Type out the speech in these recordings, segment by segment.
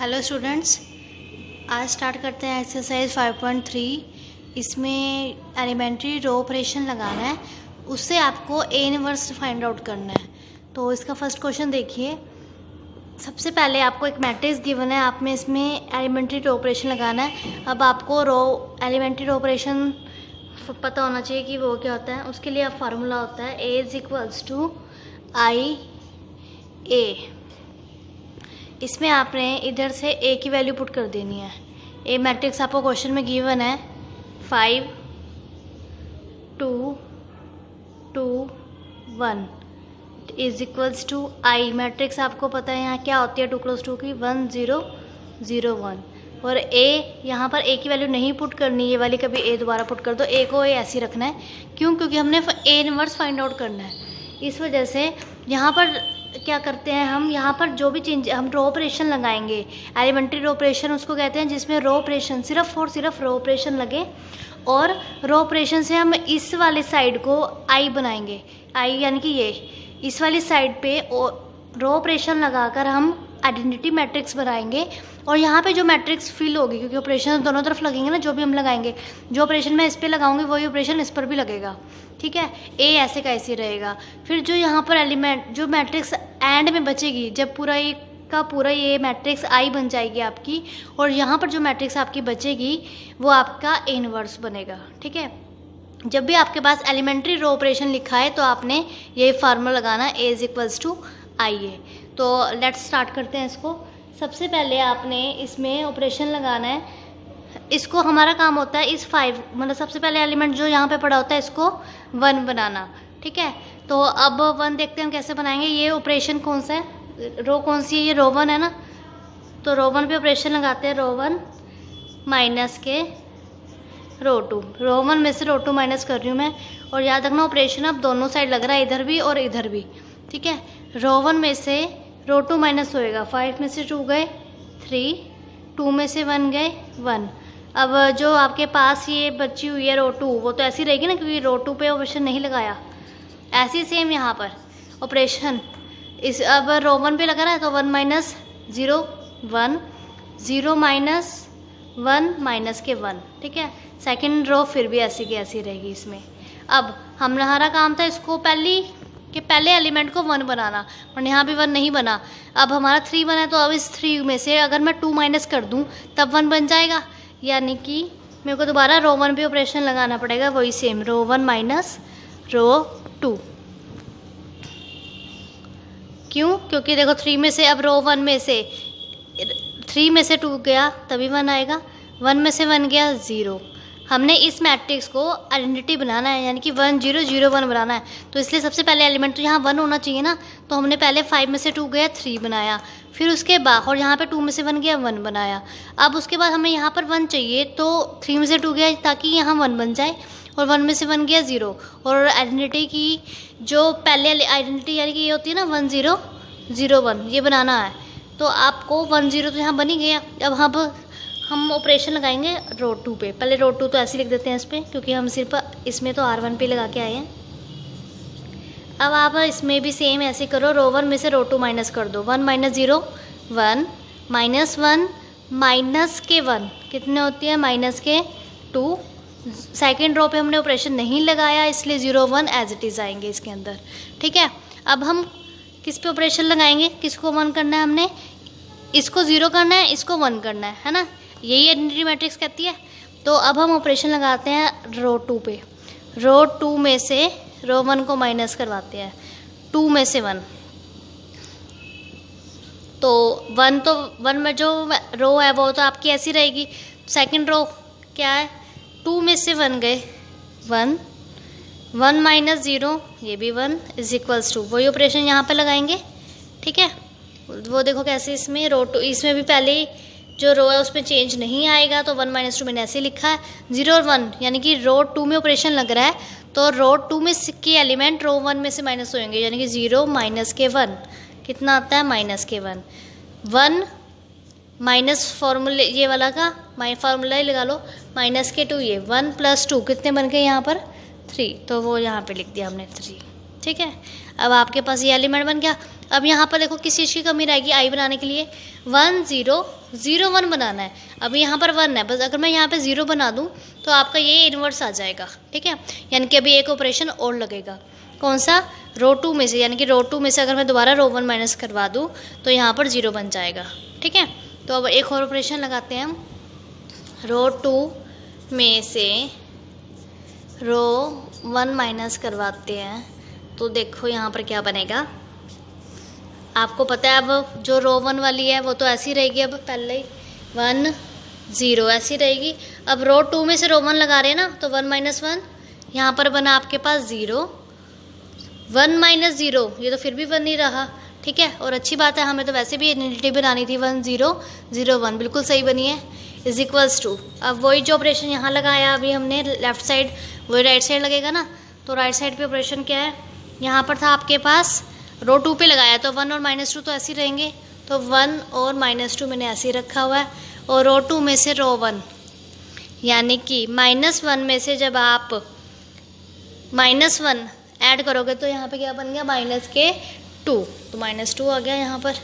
Hello students, आज start करते हैं एक्सरसाइज 5.3। इसमें एलिमेंट्री रो ऑपरेशन लगाना है, उससे आपको ए इनवर्स फाइंड आउट करना है। तो इसका फर्स्ट क्वेश्चन देखिए। सबसे पहले आपको एक मैट्रिक्स गिवन है, आप में इसमें एलिमेंट्री रो ऑपरेशन लगाना है। अब आपको एलिमेंट्री रो ऑपरेशन पता होना चाहिए कि वो क्या होता है। उसके लिए अब फार्मूला होता है ए इज इक्वल्स टू आई ए। इसमें आपने इधर से ए की वैल्यू पुट कर देनी है। ए मैट्रिक्स आपको क्वेश्चन में गिवन है 5 2 2 1 is equals to I. Matrix आपको पता है यहाँ क्या होती है, 2 + 2 की 1 0 0 1। और ए यहाँ पर ए की वैल्यू नहीं पुट करनी, ये वाली कभी ए दोबारा पुट कर दो। ए को ए ऐसे ही रखना है, क्यों? क्योंकि हमने ए इनवर्स फाइंड आउट करना है। इस वजह से यहाँ पर क्या करते हैं हम, यहाँ पर जो भी चेंज हम रो ऑपरेशन लगाएंगे, एलिमेंट्री रो ऑपरेशन उसको कहते हैं जिसमें रो ऑपरेशन सिर्फ और सिर्फ रो ऑपरेशन लगे। और रो ऑपरेशन से हम इस वाले साइड को आई बनाएंगे, आई यानी कि ये इस वाली साइड पे रो ऑपरेशन लगाकर हम आइडेंटिटी मैट्रिक्स बनाएंगे। और यहाँ पे जो मैट्रिक्स फिल होगी, क्योंकि ऑपरेशन दोनों तरफ लगेंगे ना, जो भी हम लगाएंगे, जो ऑपरेशन मैं इस पे लगाऊंगी वही ऑपरेशन इस पर भी लगेगा। ठीक है, ए ऐसे का ऐसे रहेगा। फिर जो यहाँ पर एलिमेंट जो मैट्रिक्स एंड में बचेगी, जब पूरा ए का पूरा ये मैट्रिक्स आई बन जाएगी आपकी, और यहाँ पर जो मैट्रिक्स आपकी बचेगी वो आपका ए इनवर्स बनेगा। ठीक है, जब भी आपके पास एलिमेंट्री रो ऑपरेशन लिखा है तो आपने ये फार्मूला लगाना, ए इज इक्वल्स टू आई ए। तो लेट्स स्टार्ट करते हैं इसको। सबसे पहले आपने इसमें ऑपरेशन लगाना है। इसको हमारा काम होता है इस 5 मतलब सबसे पहले एलिमेंट जो यहाँ पे पड़ा होता है इसको 1 बनाना। ठीक है, तो अब 1 देखते हैं हम कैसे बनाएंगे। ये ऑपरेशन कौन सा है, रो कौन सी है, ये रो 1 है ना। तो रो 1 पे ऑपरेशन लगाते हैं, रो 1 माइनस के रो 2। रो 1 में से रो 2 माइनस कर रही हूँ मैं। और याद रखना ऑपरेशन अब दोनों साइड लग रहा है, इधर भी और इधर भी। ठीक है, रो 1 में से रो 2 माइनस होएगा, 5 में से 2 गए 3, 2 में से 1 गए 1। अब जो आपके पास ये बची हुई है रो 2, वो तो ऐसी रहेगी ना, क्योंकि रो 2 पे ऑपरेशन नहीं लगाया। ऐसी सेम यहाँ पर ऑपरेशन इस अब रो 1 पे लगा रहा है, तो 1 माइनस 0 1 0 माइनस 1 माइनस के 1। ठीक है, सेकंड रो फिर भी ऐसी की ऐसी रहेगी इसमें। अब हमारा काम था इसको पहले एलिमेंट को 1 बनाना, और यहाँ भी 1 नहीं बना। अब हमारा 3 बना है, तो अब इस 3 में से अगर मैं 2 माइनस कर दूँ तब 1 बन जाएगा। यानी कि मेरे को दोबारा रो 1 पे ऑपरेशन लगाना पड़ेगा, वही सेम रो 1 माइनस रो 2। क्यों? क्योंकि देखो 3 में से अब रो 1 में से 3 में से 2 गया तभी 1 आएगा, 1 में से 1 गया 0। हमने इस मैट्रिक्स को आइडेंटिटी बनाना है, यानी कि 1 0 0 1 बनाना है। तो इसलिए सबसे पहले एलिमेंट तो यहाँ 1 होना चाहिए ना। तो हमने पहले 5 में से 2 गया 3 बनाया, फिर उसके बाद और यहाँ पे 2 में से 1 गया 1 बनाया। अब उसके बाद हमें यहाँ पर 1 चाहिए, तो 3 में से 2 गया ताकि यहाँ 1 बन जाए, और 1 में से 1 गया 0। और आइडेंटिटी की जो पहले आइडेंटिटी यानी कि ये होती है ना 1 0 0 1, ये बनाना है। तो आपको 1 0 तो यहाँ बन ही गया। अब हम ऑपरेशन लगाएंगे रो 2 पे। पहले रो 2 तो ऐसे लिख देते हैं इस पर, क्योंकि हम सिर्फ इसमें तो R1 पे लगा के आए हैं। अब आप इसमें भी सेम ऐसे करो, रो 1 में से रो 2 माइनस कर दो, 1 माइनस 0 1 माइनस 1 माइनस के 1 कितने होती है, माइनस के 2। सेकेंड रो पे हमने ऑपरेशन नहीं लगाया, इसलिए 0 1 एज इट इज़ आएंगे इसके अंदर। ठीक है, अब हम किस पे ऑपरेशन लगाएंगे, किसको 1 करना है हमने, इसको 0 करना है, इसको 1 करना है ना। यही आइडेंटिटी मैट्रिक्स कहती है। तो अब हम ऑपरेशन लगाते हैं रो 2 पे। रो 2 में से रो 1 को माइनस करवाते हैं, 2 में से 1। तो 1 में जो रो है वो तो आपकी ऐसी रहेगी। सेकंड रो क्या है, 2 में से 1 गए 1 1 माइनस 0 ये भी 1 इज इक्वल्स टू, वही ऑपरेशन यहाँ पे लगाएंगे। ठीक है, वो देखो कैसे इसमें रो 2, इसमें भी पहले जो रो है उसमें चेंज नहीं आएगा, तो 1 माइनस 2 मैंने ऐसे लिखा है। 0 और 1 यानी कि रो 2 में ऑपरेशन लग रहा है, तो रो 2 में के एलिमेंट रो 1 में से माइनस होंगे, यानी कि 0 माइनस के 1 कितना आता है, माइनस के 1 1 माइनस फॉर्मूले ये वाला का फार्मूला ही लगा लो, माइनस के 2 ये 1 + 2 कितने बन गए यहाँ पर 3, तो वो यहाँ पे लिख दिया हमने 3। ठीक है, अब आपके पास ये एलिमेंट बन गया। अब यहाँ पर देखो किस चीज़ की कमी रहेगी आई बनाने के लिए, 1 0 0 1 बनाना है। अब यहाँ पर 1 है, बस अगर मैं यहाँ पे 0 बना दूँ तो आपका ये इन्वर्स आ जाएगा, ठीक है। यानी कि अभी एक ऑपरेशन और लगेगा, कौन सा, रो 2 में से, यानी कि रो 2 में से अगर मैं दोबारा रो 1 माइनस करवा दूँ तो यहाँ पर 0 बन जाएगा, ठीक है। तो अब एक और ऑपरेशन लगाते हैं हम, रो 2 में से रो 1 माइनस करवाते हैं तो देखो यहाँ पर क्या बनेगा। आपको पता है अब जो रो 1 वाली है वो तो ऐसी रहेगी, अब पहले ही 1 0 ऐसी रहेगी। अब रो 2 में से रो 1 लगा रहे हैं ना, तो 1 माइनस 1 यहाँ पर बना आपके पास 0, 1 माइनस 0 ये तो फिर भी 1 ही रहा, ठीक है। और अच्छी बात है, हमें तो वैसे भी आइडेंटिटी बनानी थी, 1 0 0 1 बिल्कुल सही बनी है, इज इक्वल्स टू। अब वही जो ऑपरेशन यहाँ लगाया अभी हमने लेफ्ट साइड, वही राइट साइड लगेगा ना। तो राइट साइड पे ऑपरेशन क्या है, यहाँ पर था आपके पास रो 2 पे लगाया तो 1 और -2 तो ऐसे ही रहेंगे, तो 1 और -2 मैंने ऐसे ही रखा हुआ है। और रो 2 में से रो 1, यानी कि -1 में से जब आप -1 ऐड करोगे तो यहाँ पे क्या बन गया, -2, तो -2 आ गया यहाँ पर,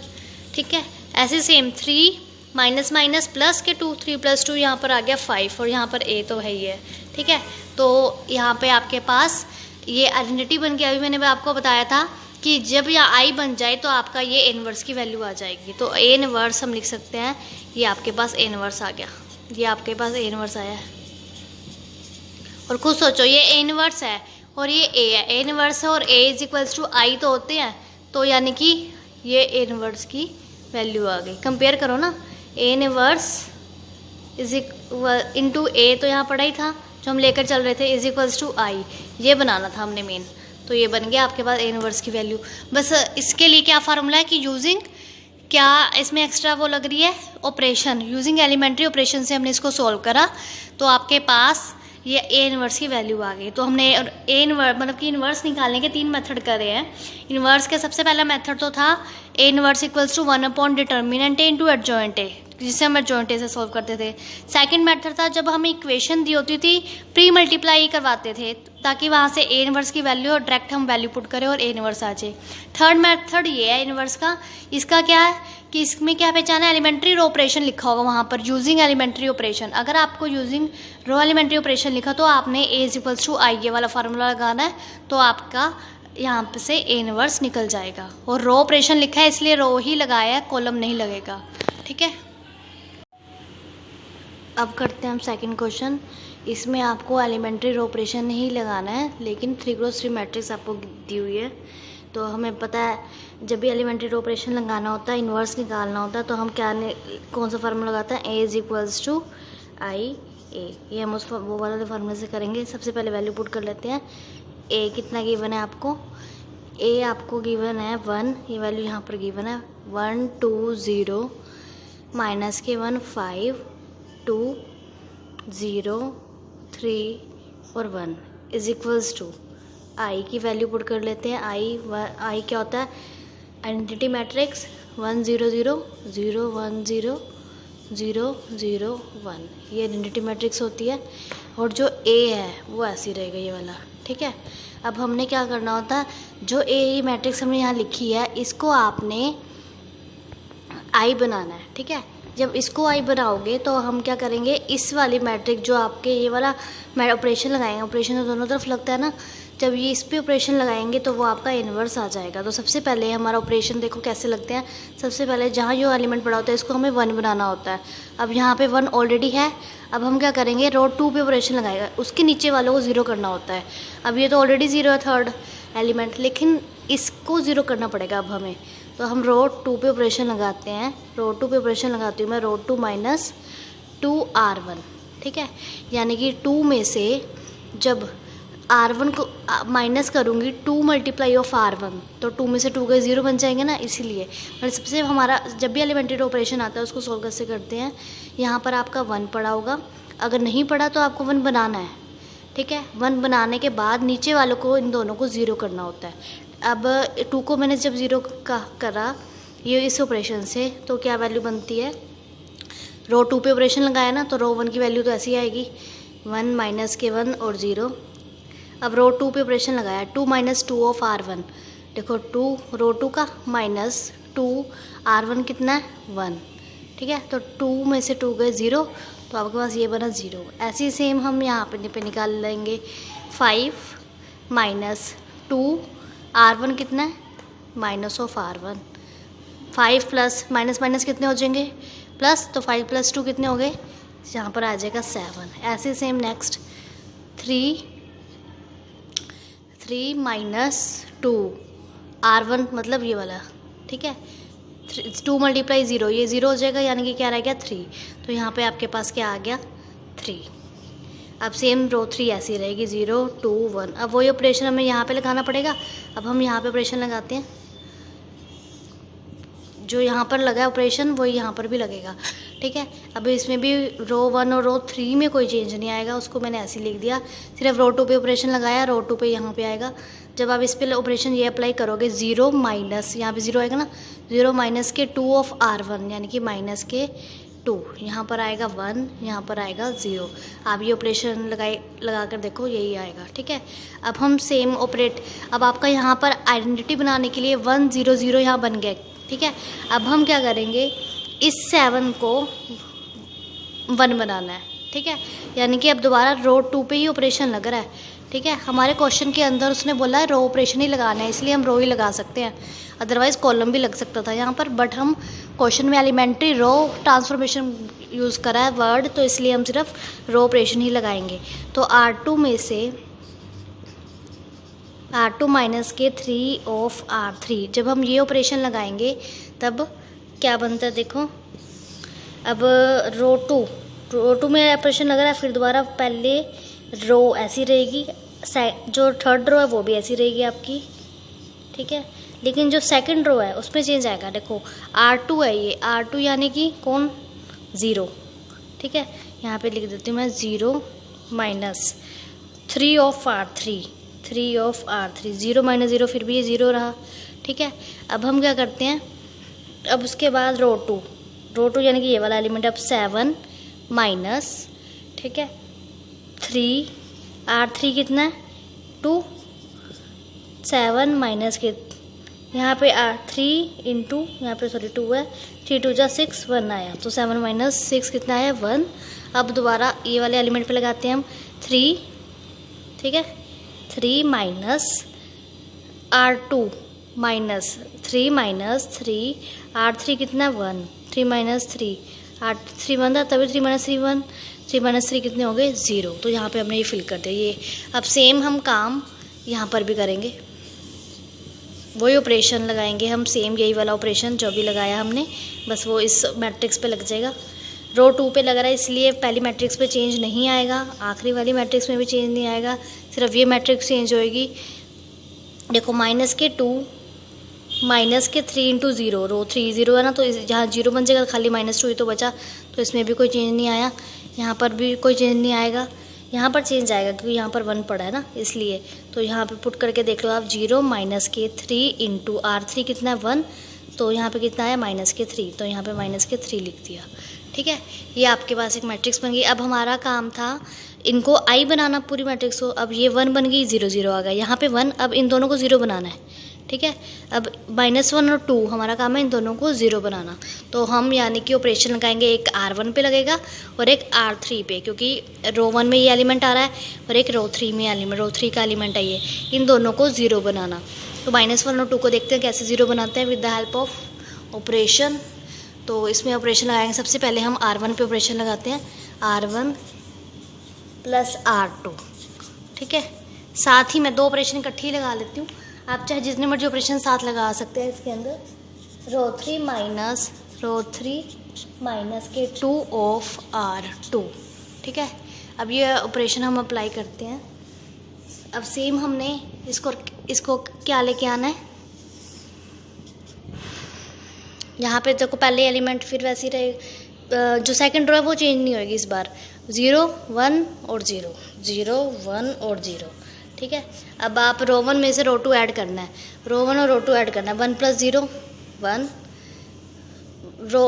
ठीक है। ऐसे सेम 3 माइनस माइनस प्लस के 2, 3 + 2 यहाँ पर आ गया 5, और यहाँ पर a तो है ही है, ठीक है। तो यहाँ पे आपके पास ये आइडेंटिटी बन गया। अभी मैंने आपको बताया था कि जब यहाँ i बन जाए तो आपका ये इनवर्स की वैल्यू आ जाएगी, तो a इनवर्स हम लिख सकते हैं, ये आपके पास a इनवर्स आ गया, ये आपके पास a इनवर्स आया है। और खुद सोचो, ये a इनवर्स है और ये a है, a इनवर्स है और a = i तो होते हैं, तो यानी कि ये a इनवर्स की वैल्यू आ गई। कंपेयर करो ना, a इनवर्स इंटू a तो यहाँ पढ़ा ही था जो हम लेकर चल रहे थे, = i, ये बनाना था हमने मेन। तो ये बन गया आपके पास a इनवर्स की वैल्यू। बस इसके लिए क्या फार्मूला है कि यूजिंग, क्या इसमें एक्स्ट्रा वो लग रही है ऑपरेशन, यूजिंग एलिमेंट्री ऑपरेशन से हमने इसको सॉल्व करा, तो आपके पास ये a इनवर्स की वैल्यू आ गई। तो हमने a इनवर्स मतलब कि इनवर्स निकालने के 3 मेथड करे हैं। इनवर्स का सबसे पहला मेथड तो था a inverse = 1/डिटर्मिनेंट a into adjoint a, जिसे हम एडजॉइंट a से सॉल्व करते थे। सेकंड मेथड था जब हमें इक्वेशन दी होती थी प्री मल्टीप्लाई करवाते थे, ताकि वहाँ से a इनवर्स की वैल्यू और डायरेक्ट हम वैल्यू पुट करें और a इनवर्स आ जाए। थर्ड मेथड ये है इनवर्स का, इसका क्या है कि इसमें क्या पहचाना है, एलिमेंट्री रो ऑपरेशन लिखा होगा वहाँ पर, यूजिंग एलिमेंट्री ऑपरेशन। अगर आपको यूजिंग रो एलिमेंट्री ऑपरेशन लिखा तो आपने a = i ये वाला फार्मूला लगाना है, तो आपका यहाँ पे से a इनवर्स निकल जाएगा। और रो ऑपरेशन लिखा है इसलिए रो ही लगाया है, कॉलम नहीं लगेगा, ठीक है। अब करते हैं हम सेकंड क्वेश्चन। इसमें आपको एलिमेंट्री रो ऑपरेशन नहीं लगाना है, लेकिन 3x3 मैट्रिक्स आपको दी हुई है। तो हमें पता है जब भी एलिमेंट्री रो ऑपरेशन लगाना होता है, इन्वर्स निकालना होता है, तो हम कौन सा फार्मूला लगाते हैं, a = ia। ये हम उस वो वाले फार्मूले से करेंगे। सबसे पहले वैल्यू पुट कर लेते हैं। a कितना गिवन है आपको, a आपको गिवन है 1, ये वैल्यू यहाँ पर गिवन है 1 2 0 -1 5 2 0 3 और 1 = i की वैल्यू पुट कर लेते हैं। i क्या होता है, आइडेंटिटी मैट्रिक्स 1 0 0 0 1 0 0 0 1, ये आइडेंटिटी मैट्रिक्स होती है। और जो a है वो ऐसी रहेगा ये वाला, ठीक है। अब हमने क्या करना होता है, जो a मैट्रिक्स हमने यहाँ लिखी है इसको आपने i बनाना है, ठीक है। जब इसको i बनाओगे तो हम क्या करेंगे, इस वाली मैट्रिक्स जो आपके ये वाला ऑपरेशन लगाएंगे, ऑपरेशन तो दोनों तरफ लगता है ना, जब ये इस पे ऑपरेशन लगाएंगे तो वो आपका इन्वर्स आ जाएगा। तो सबसे पहले हमारा ऑपरेशन देखो कैसे लगते हैं। सबसे पहले जहाँ जो एलिमेंट पड़ा होता है इसको हमें 1 बनाना होता है। अब यहाँ पे 1 ऑलरेडी है, अब हम क्या करेंगे, रो 2 पे ऑपरेशन लगाएगा, उसके नीचे वालों को 0 करना होता है। अब ये तो ऑलरेडी 0 है थर्ड एलिमेंट, लेकिन इसको 0 करना पड़ेगा अब हमें। तो हम रो 2 पे ऑपरेशन लगाते हैं, रो 2 पे ऑपरेशन लगाती हूँ मैं, रो 2 - 2r1, ठीक है। यानी कि 2 में से जब r1 को माइनस करूँगी 2 × r1, तो 2 में से 2 गए 0 बन जाएंगे ना, इसीलिए। और सबसे हमारा जब भी एलिमेंट्री ऑपरेशन आता है उसको सॉल्व कैसे करते हैं, यहाँ पर आपका 1 पड़ा होगा, अगर नहीं पड़ा तो आपको 1 बनाना है, ठीक है। 1 बनाने के बाद नीचे वालों को, इन दोनों को 0 करना होता है। अब 2 को मैंने जब 0 का करा ये इस ऑपरेशन से, तो क्या वैल्यू बनती है, रो 2 पे ऑपरेशन लगाया ना, तो रो 1 की वैल्यू तो ऐसी आएगी 1 -1 और 0। अब रो 2 पे ऑपरेशन लगाया 2 - 2 of r1, देखो 2 रो 2 का माइनस 2 R1 कितना है 1, ठीक है। तो 2 में से 2 गए 0, तो आपके पास ये बना 0। ऐसे ही सेम हम यहाँ पे निकाल लेंगे 5 माइनस 2 R1 कितना है minus of R1। 5 plus minus minus कितने हो जाएंगे प्लस, तो 5 + 2 कितने हो गए, यहाँ पर आ जाएगा 7। ऐसे सेम नेक्स्ट 3 माइनस 2 R1 मतलब ये वाला, ठीक है। 2 × 0 ये 0 हो जाएगा, यानी कि क्या रह गया 3। तो यहाँ पे आपके पास क्या आ गया 3। अब सेम रो 3 ऐसी रहेगी 0 2 1। अब वही ऑपरेशन हमें यहाँ पे लगाना पड़ेगा। अब हम यहाँ पे ऑपरेशन लगाते हैं, जो यहाँ पर लगा है ऑपरेशन वही यहाँ पर भी लगेगा, ठीक है। अब इसमें भी रो 1 और रो 3 में कोई चेंज नहीं आएगा, उसको मैंने ऐसे लिख दिया। सिर्फ रो 2 पे ऑपरेशन लगाया, रो 2 पे यहाँ पे आएगा। जब आप इस पे ऑपरेशन ये अप्लाई करोगे 0 माइनस, यहाँ पे 0 आएगा ना, 0 माइनस के 2 ऑफ R1 यानी कि माइनस के 2, यहाँ पर आएगा 1, यहाँ पर आएगा 0। आप ये ऑपरेशन लगा कर देखो, यही आएगा, ठीक है। अब हम सेम ऑपरेट, अब आपका यहाँ पर आइडेंटिटी बनाने के लिए 1 0 0 यहाँ बन गया, ठीक है। अब हम क्या करेंगे, इस 7 को 1 बनाना है, ठीक है। यानी कि अब दोबारा रो 2 पे ही ऑपरेशन लग रहा है, ठीक है। हमारे क्वेश्चन के अंदर उसने बोला है रो ऑपरेशन ही लगाना है, इसलिए हम रो ही लगा सकते हैं, अदरवाइज़ कॉलम भी लग सकता था यहाँ पर। बट हम क्वेश्चन में एलिमेंट्री रो ट्रांसफॉर्मेशन यूज़ करा है वर्ड, तो इसलिए हम सिर्फ रो ऑपरेशन ही लगाएंगे। तो R2 में से R2 माइनस के 3 ऑफ R3, जब हम ये ऑपरेशन लगाएंगे तब क्या बनता है देखो। अब रो 2 में ऑपरेशन लग रहा है, फिर दोबारा पहले रो ऐसी रहेगी, जो थर्ड रो है वो भी ऐसी रहेगी आपकी, ठीक है। लेकिन जो सेकंड रो है उसमें चेंज आएगा। देखो R2 है, ये R2 यानी कि कौन 0, ठीक है। यहाँ पे लिख देती हूँ मैं 0 minus 3 of R3, 3 of R3, 0 minus 0 फिर भी ये 0 रहा, ठीक है। अब हम क्या करते हैं, अब उसके बाद रो 2 यानी कि ये वाला एलिमेंट, अब 7 माइनस, ठीक है 3 R3 कितना है 2, 7 माइनस के यहाँ पे R3 इंटू यहाँ पे 2 है, 3 2 जा 6 1 आया, तो 7 माइनस 6 कितना है 1। अब दोबारा ये वाले एलिमेंट पे लगाते हैं हम 3, ठीक है। 3 minus R2 minus 3 minus 3 R3 कितना 1, 3 माइनस 3 R3 1 था, तभी 3 माइनस 3 1, 3 माइनस 3 कितने हो गए 0। तो यहाँ पे हमने ये फिल कर दिया ये। अब सेम हम काम यहाँ पर भी करेंगे, वही ऑपरेशन लगाएंगे हम, सेम यही वाला ऑपरेशन जो भी लगाया हमने, बस वो इस मैट्रिक्स पे लग जाएगा। रो 2 पे लग रहा है इसलिए पहली मैट्रिक्स पे चेंज नहीं आएगा, आखिरी वाली मैट्रिक्स में भी चेंज नहीं आएगा, सिर्फ ये मैट्रिक्स चेंज होएगी। देखो माइनस के 2 माइनस के 3 इंटू 0, रो 3 0 है ना, तो जहाँ 0 बन जाएगा, खाली -2 ही तो बचा, तो इसमें भी कोई चेंज नहीं आया, यहाँ पर भी कोई चेंज नहीं आएगा। यहाँ पर चेंज आएगा क्योंकि यहाँ पर 1 पड़ा है ना, इसलिए। तो यहाँ पे पुट करके देख लो आप, 0 माइनस के 3 इंटू R3 कितना है 1, तो यहाँ पे कितना है माइनस के 3, तो यहाँ पे माइनस के 3 लिख दिया, ठीक है। ये आपके पास एक मैट्रिक्स बन गई। अब हमारा काम था इनको I बनाना पूरी मैट्रिक्स को। अब ये 1 बन गई, 0 0 आ गया, यहाँ पे 1, अब इन दोनों को 0 बनाना है, ठीक है। अब -1 और 2 हमारा काम है इन दोनों को 0 बनाना। तो हम यानी कि ऑपरेशन लगाएंगे, एक R1 पे लगेगा और एक R3 पे, क्योंकि रो 1 में ये एलिमेंट आ रहा है और एक रो 3 में एलिमेंट, रो 3 का एलिमेंट है ये, इन दोनों को 0 बनाना। तो -1 और 2 को देखते हैं कैसे 0 बनाते हैं with the help of operation. तो इसमें ऑपरेशन लगाएंगे, सबसे पहले हम R1 पे ऑपरेशन लगाते हैं, R1 प्लस R2, ठीक है। साथ ही मैं 2 ऑपरेशन इकट्ठी लगा लेती हूँ, आप चाहे जितने मर्जी ऑपरेशन साथ लगा सकते हैं इसके अंदर। रो 3 माइनस के 2 ऑफ R2, ठीक है। अब ये ऑपरेशन हम अप्लाई करते हैं। अब सेम हमने इसको क्या लेके आना है, यहाँ पे देखो पहले एलिमेंट फिर वैसे ही रहे, जो सेकंड रो है वो चेंज नहीं होगी इस बार, 0 1 और 0 0 1 और 0, ठीक है। अब आप रो 1 में से रो 2 ऐड करना है, रो 1 और रो 2 ऐड करना है, 1 + 0 1, रो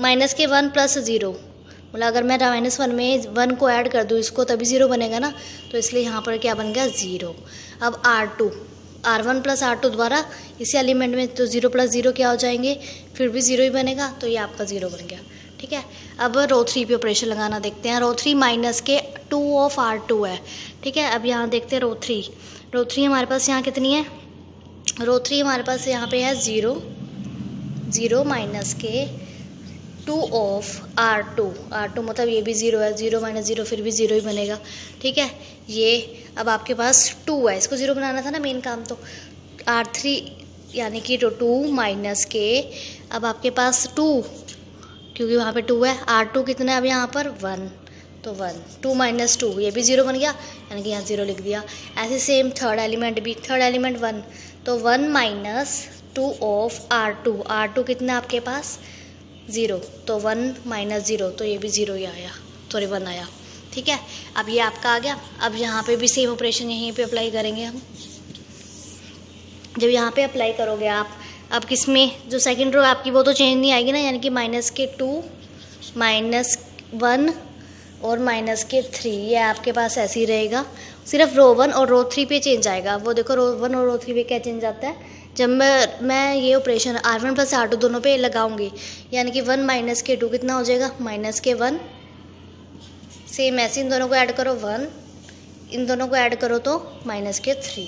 माइनस के 1 + 0, मतलब अगर मैं -1 में 1 को ऐड कर दूँ इसको तभी 0 बनेगा ना, तो इसलिए यहाँ पर क्या बन गया 0। अब R1 प्लस R2 द्वारा इसी एलिमेंट में, तो 0 प्लस 0 क्या हो जाएंगे, फिर भी 0 ही बनेगा, तो ये आपका 0 बन गया। ठीक है, अब रो 3 पे ऑपरेशन लगाना देखते हैं। रो 3 माइनस के 2 ऑफ R2 है। ठीक है, अब यहाँ देखते हैं रो 3। रो 3 हमारे पास यहाँ कितनी है, रो 3 हमारे पास यहाँ पे है 0, 0 माइनस के 2 ऑफ R2 मतलब ये भी 0 है, 0 माइनस 0 फिर भी 0 ही बनेगा। ठीक है, ये अब आपके पास 2 है, इसको 0 बनाना था ना मेन काम, तो R3 यानी कि 2 माइनस के, अब आपके पास 2, क्योंकि वहाँ पे 2 है, R2 कितना है अब यहाँ पर 1, तो 1, 2 माइनस 2 ये भी 0 बन गया, यानी कि यहाँ 0 लिख दिया। ऐसे सेम थर्ड एलिमेंट भी, थर्ड एलिमेंट 1, तो 1 माइनस 2 ऑफ R2 कितना आपके पास 0, तो 1 माइनस 0, तो ये भी 0 ही आया, सॉरी 1 आया। ठीक है, अब ये आपका आ गया। अब यहाँ पे भी सेम ऑपरेशन यहीं पे अप्लाई करेंगे हम। जब यहाँ पे अप्लाई करोगे आप, अब किस में जो सेकंड रो आपकी वो तो चेंज नहीं आएगी ना, यानी कि माइनस के 2, माइनस 1 और माइनस के 3, ये आपके पास ऐसे ही रहेगा। सिर्फ रो 1 और रो 3 पे चेंज आएगा। वो देखो रो 1 और रो 3 पे क्या चेंज आता है, जब मैं ये ऑपरेशन R1 प्लस R2 दोनों पे लगाऊंगी, यानी कि 1 माइनस के 2 कितना हो जाएगा, माइनस के 1, सेम ऐसे इन दोनों को ऐड करो 1, इन दोनों को ऐड करो तो माइनस के 3।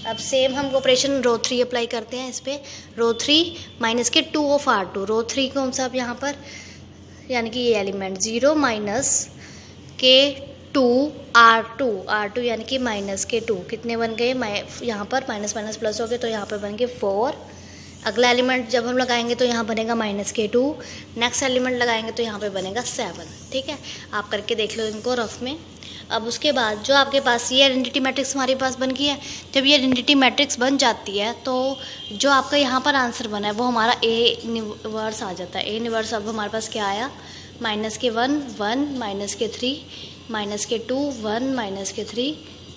अब सेम हम ऑपरेशन रो 3 अप्लाई करते हैं इस पर। रो 3 माइनस के 2 ऑफ R2, रो 3 कौन सा अब यहाँ पर, यानी कि ये एलिमेंट 0 माइनस के 2 R2 यानी कि माइनस के 2 कितने बन गए, यहाँ पर माइनस माइनस प्लस हो गए, तो यहाँ पर बन गए 4। अगला एलिमेंट जब हम लगाएंगे तो यहाँ बनेगा माइनस के 2, नेक्स्ट एलिमेंट लगाएंगे तो यहाँ पे बनेगा 7। ठीक है, आप करके देख लो इनको रफ में। अब उसके बाद जो आपके पास ये आइडेंटिटी मैट्रिक्स हमारे पास बन गई है, जब ये आइडेंटिटी मैट्रिक्स बन जाती है तो जो आपका यहाँ पर आंसर बना है वो हमारा ए इनवर्स आ जाता है। ए इनवर्स अब हमारे पास क्या आया, माइनस के 1 1, माइनस के 3, माइनस के 2 1, माइनस के 3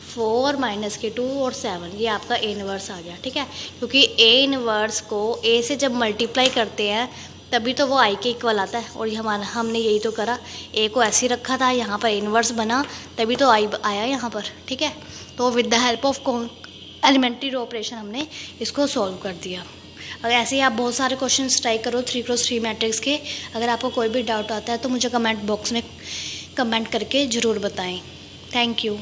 4, माइनस के 2 और 7, ये आपका ए इनवर्स आ गया। ठीक है, क्योंकि ए इनवर्स को ए से जब मल्टीप्लाई करते हैं तभी तो वो आई के इक्वल आता है, और ये हमने यही तो करा, ए को ऐसे ही रखा था, यहाँ पर इनवर्स बना तभी तो आई आया यहाँ पर। ठीक है, तो with the help of elementary row operation हमने इसको सॉल्व कर दिया। अगर ऐसे ही आप बहुत सारे क्वेश्चंस ट्राई करो 3x3 मैट्रिक्स के। अगर आपको कोई भी डाउट आता है तो मुझे कमेंट बॉक्स में कमेंट करके ज़रूर बताएं। Thank you.